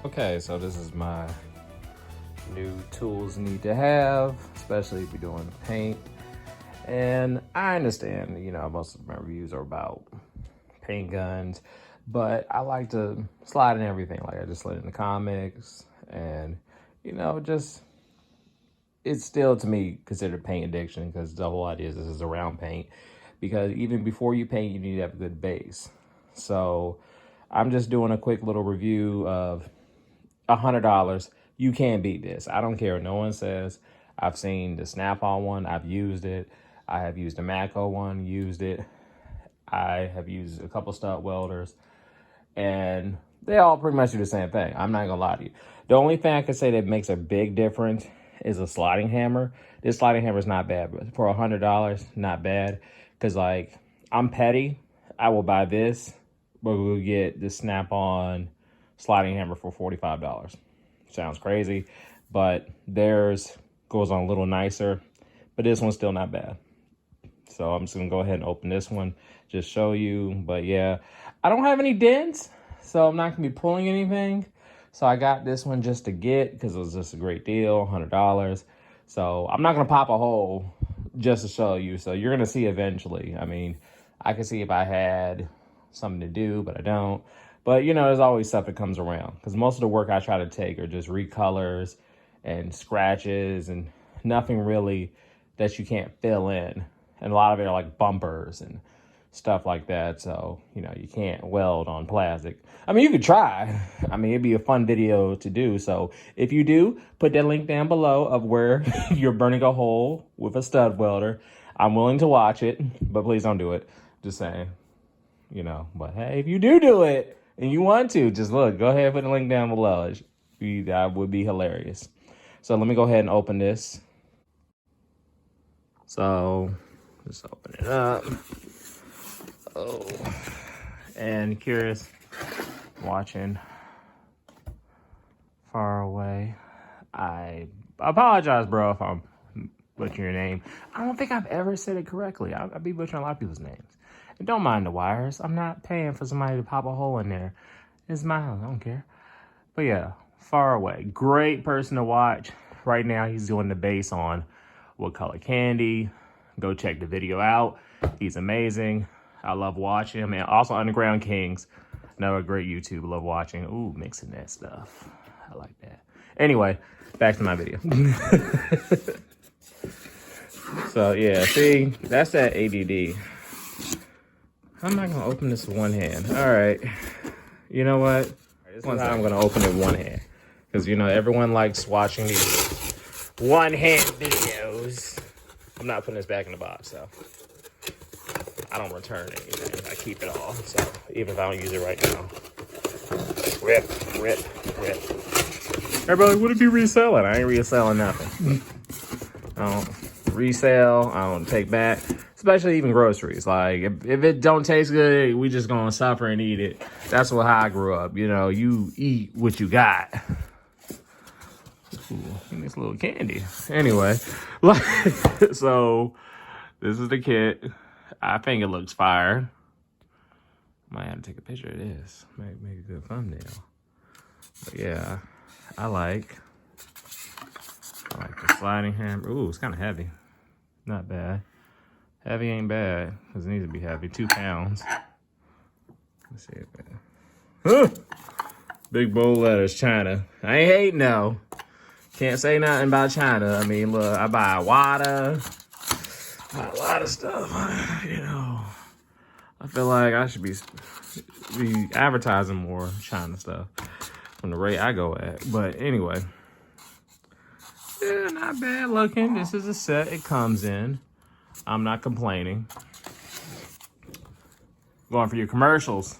Okay, so this is my new tools you need to have, especially if you're doing paint. And I understand, most of my reviews are about paint guns, but I like to slide in everything. Like I just slid in the comics and, just it's still to me considered paint addiction because the whole idea is this is around paint. Because even before you paint, you need to have a good base. So I'm just doing a quick little review of $100. You can't beat this. I don't care what no one says. I've seen the Snap-on one. I've used it. I have used the Mako one, used it. I have used a couple stud welders, and they all pretty much do the same thing. I'm not gonna lie to you. The only thing I can say that makes a big difference is a sliding hammer. This sliding hammer is not bad, but for $100, not bad. Cause like I'm petty, I will buy this, but we'll get the Snap-on sliding hammer for $45. Sounds crazy, but theirs goes on a little nicer, but this one's still not bad. So I'm just gonna go ahead and open this one, just show you. But yeah, I don't have any dents, so I'm not gonna be pulling anything. So I got this one just to get, because it was just a great deal, $100. So I'm not gonna pop a hole just to show you. So you're gonna see eventually. I mean, I can see if I had something to do, but I don't. But there's always stuff that comes around, because most of the work I try to take are just recolors and scratches and nothing really that you can't fill in. And a lot of it are like bumpers and stuff like that. So, you can't weld on plastic. I mean, you could try. I mean, it'd be a fun video to do. So if you do, put that link down below of where you're burning a hole with a stud welder. I'm willing to watch it, but please don't do it. Just saying, but hey, if you do it and you want to, just look, go ahead and put the link down below. That would be hilarious. So let me go ahead and open this. So just open it up. Oh, and curious, watching far away. I apologize, bro, if I'm butchering your name. I don't think I've ever said it correctly. I'll be butchering a lot of people's names. And don't mind the wires. I'm not paying for somebody to pop a hole in there. It's my house. I don't care. But yeah, far away. Great person to watch. Right now, he's doing the base on What Color Candy. Go check the video out. He's amazing. I love watching him. And also Underground Kings. Another great YouTube. Love watching. Ooh, mixing that stuff. I like that. Anyway, back to my video. So yeah, see, that's that ADD. I'm not gonna open this with one hand. All right. You know what? This one time I'm gonna open it with one hand. Because everyone likes watching these one-hand videos. I'm not putting this back in the box, so I don't return anything. I keep it all. So even if I don't use it right now. Rip. Everybody, what if you reselling? I ain't reselling nothing. I don't resell. I don't take back. Especially even groceries. Like if it don't taste good, we just gonna suffer and eat it. That's how I grew up. You eat what you got. Ooh, this little candy. Anyway, so this is the kit. I think it looks fire. Might have to take a picture of this. Make a good thumbnail. But yeah, I like the sliding hammer. Ooh, it's kind of heavy. Not bad. Heavy ain't bad, because it needs to be heavy. 2 pounds. Let's see it. Big bold letters, China. I ain't hating, though. Can't say nothing about China. I mean, look, I buy a lot of stuff. I feel like I should be advertising more China stuff from the rate I go at. But anyway, yeah, not bad looking. This is a set it comes in. I'm not complaining. Going for your commercials.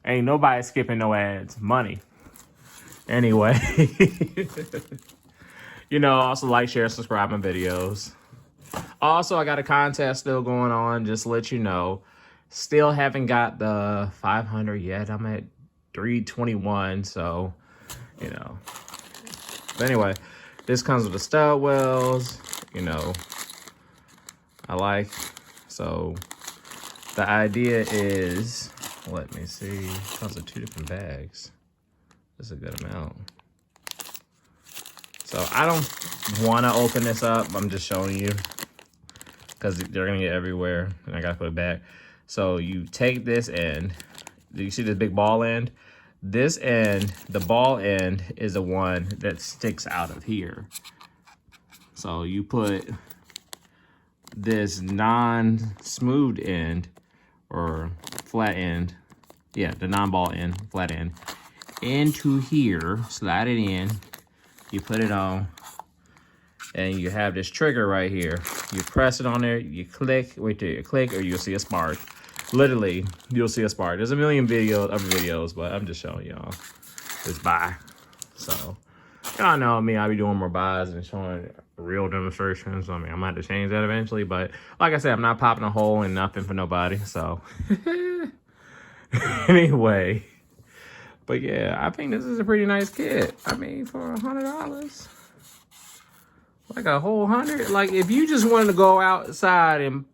Ain't nobody skipping no ads. Money. Anyway. Also like, share, subscribe my videos. Also, I got a contest still going on. Just to let you know. Still haven't got the 500 yet. I'm at 321. So, But anyway, this comes with the stud wells. I like. So the idea is, let me see. It comes with 2 different bags. That's a good amount. So I don't want to open this up. I'm just showing you because they're going to get everywhere and I got to put it back. So you take this end. Do you see this big ball end? This end, the ball end, is the one that sticks out of here. So you put this non-smoothed end or flat end, yeah, the non-ball end, flat end, into here, slide it in, you put it on, and you have this trigger right here. You press it on there, you click, wait till you click, or you'll see a spark. Literally, you'll see a spark. There's a million other videos, but I'm just showing y'all this buy. So, y'all know me, I be doing more buys and showing real demonstrations. I mean, I might have to change that eventually, but like I said, I'm not popping a hole in nothing for nobody, so. Anyway. But yeah, I think this is a pretty nice kit. I mean, for $100, like a whole 100. Like if you just wanted to go outside and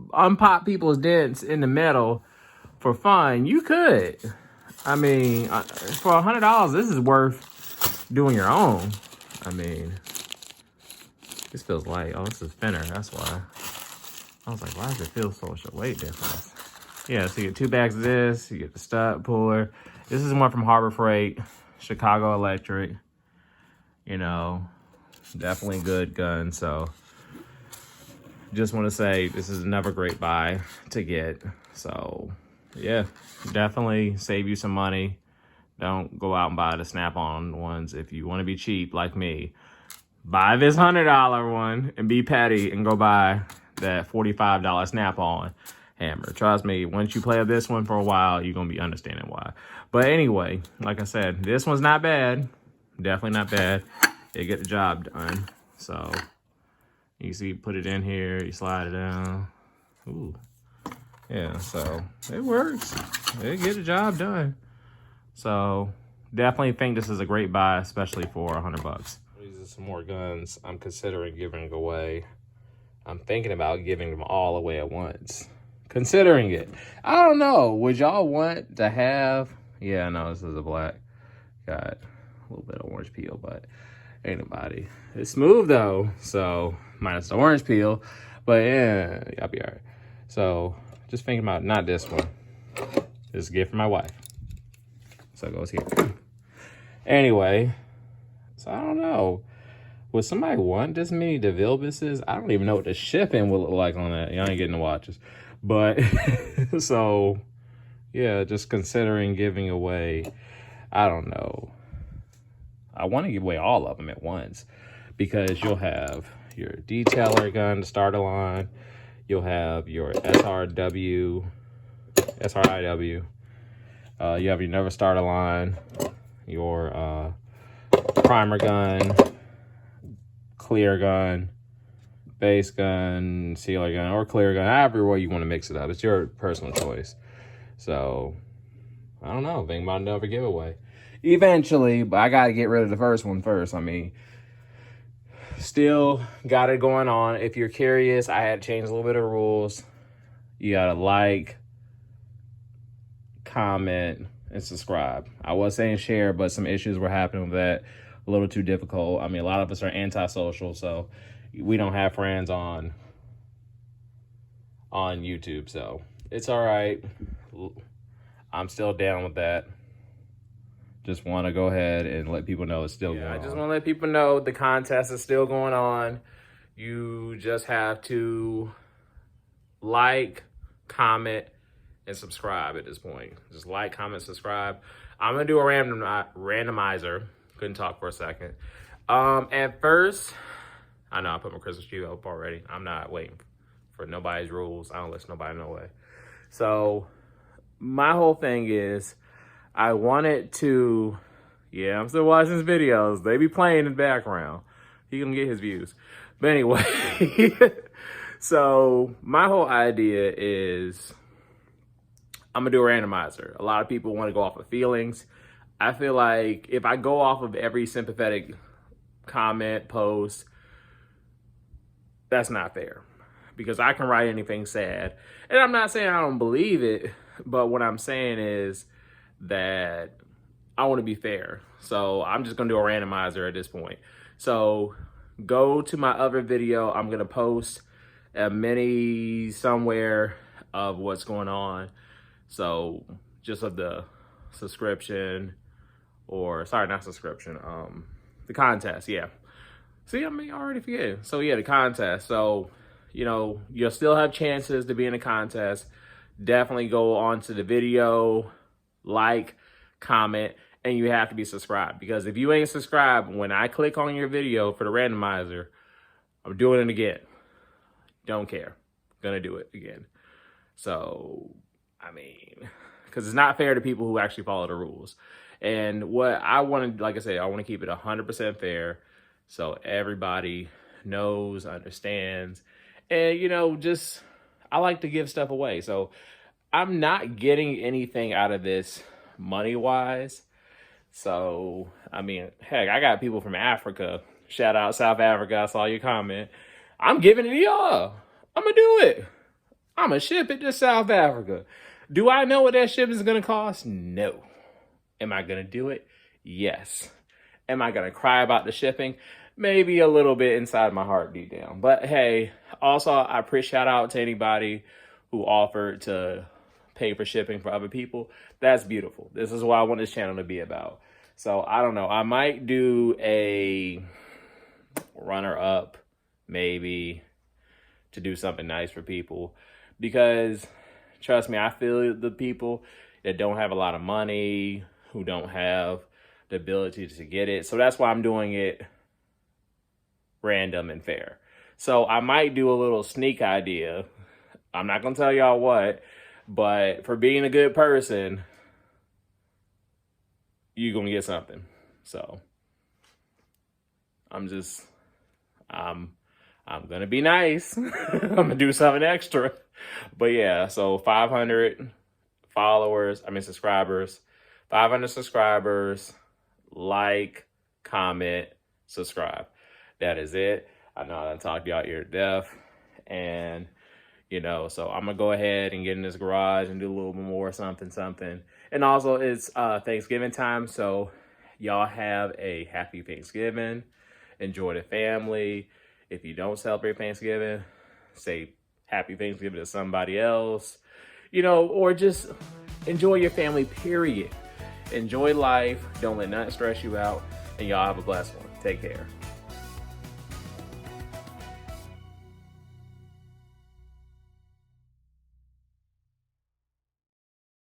unpop people's dents in the metal for fun, you could. I mean, for $100, this is worth doing your own. I mean, this feels light. Oh, this is thinner. That's why. I was like, why does it feel so much a weight difference? Yeah, so you get 2 bags of this. You get the stud puller. This is one from Harbor Freight, Chicago Electric. You know, definitely good gun. So just want to say this is another great buy to get. So yeah, definitely save you some money. Don't go out and buy the Snap-on ones. If you want to be cheap like me, buy this $100 one and be petty and go buy that $45 Snap-on hammer. Trust me, once you play with this one for a while, you're going to be understanding why. But anyway, like I said, this one's not bad. Definitely not bad. It get the job done. So you see, put it in here, you slide it down. Ooh. Yeah, so it works. It get the job done. So definitely think this is a great buy, especially for $100. These are some more guns I'm considering giving away. I'm thinking about giving them all away at once. Considering it. I don't know. Would y'all want to have... Yeah, no, this is a black. Got a little bit of orange peel, but ain't nobody. It's smooth, though. So, minus the orange peel. But, yeah, I'll be all right. So, just thinking about not this one. This is a gift for my wife. So, it goes here. Anyway. So, I don't know. Would somebody want this many DeVille biscuits? I don't even know what the shipping will look like on that. Y'all ain't getting the watches. But, so, yeah, just considering giving away, I don't know. I want to give away all of them at once because you'll have your detailer gun to start a line. You'll have your SRIW. You have your Never Start a line, your primer gun, clear gun, base gun, sealer gun, or clear gun, however way you want to mix it up. It's your personal choice. So, I don't know. Think about another giveaway. Eventually, but I got to get rid of the first one first. I mean, still got it going on. If you're curious, I had to change a little bit of rules. You got to like, comment, and subscribe. I was saying share, but some issues were happening with that. A little too difficult. I mean, a lot of us are antisocial, so we don't have friends on YouTube, so it's all right. I'm still down with that. Just want to go ahead and let people know it's still going on. I just want to let people know the contest is still going on. You just have to like, comment, and subscribe at this point. Just like, comment, subscribe. I'm going to do a randomizer. Couldn't talk for a second. At first, I know I put my Christmas tree up already. I'm not waiting for nobody's rules. I don't listen to nobody no way. So my whole thing is I wanted to, yeah, I'm still watching his videos. They be playing in the background. He gonna get his views. But anyway, so my whole idea is I'm gonna do a randomizer. A lot of people want to go off of feelings. I feel like if I go off of every sympathetic comment, post, that's not fair. Because I can write anything sad. And I'm not saying I don't believe it, but what I'm saying is that I want to be fair. So I'm just going to do a randomizer at this point. So go to my other video. I'm going to post a mini somewhere of what's going on. So just of the subscription, or sorry, not subscription, the contest. Yeah. See, I mean, I already forget. So yeah, the contest. So, you know, you'll still have chances to be in the contest. Definitely go on to the video, like, comment, and you have to be subscribed. Because if you ain't subscribed, when I click on your video for the randomizer, I'm doing it again. Don't care. Gonna do it again. So, I mean, because it's not fair to people who actually follow the rules. And what I want to, like I said, I want to keep it 100% fair. So everybody knows, understands, and, you know, just, I like to give stuff away. So I'm not getting anything out of this money-wise. So, I mean, heck, I got people from Africa. Shout out South Africa. I saw your comment. I'm giving it to y'all. I'm going to do it. I'm going to ship it to South Africa. Do I know what that ship is going to cost? No. Am I going to do it? Yes. Am I going to cry about the shipping? Maybe a little bit inside my heart deep down. But hey, also, I appreciate, shout out to anybody who offered to pay for shipping for other people. That's beautiful. This is what I want this channel to be about. So I don't know. I might do a runner-up, maybe, to do something nice for people. Because, trust me, I feel the people that don't have a lot of money, who don't have the ability to get it. So that's why I'm doing it random and fair. So I might do a little sneak idea. I'm not going to tell y'all what, but for being a good person, you're going to get something. So I'm going to be nice. I'm going to do something extra. But yeah, so 500 subscribers, 500 subscribers, like, comment, subscribe. That is it. I know I done talked y'all ear to death. And, you know, so I'm going to go ahead and get in this garage and do a little bit more something. And also, it's Thanksgiving time, so y'all have a happy Thanksgiving. Enjoy the family. If you don't celebrate Thanksgiving, say happy Thanksgiving to somebody else. You know, or just enjoy your family, period. Enjoy life. Don't let nothing stress you out. And y'all have a blessed one. Take care.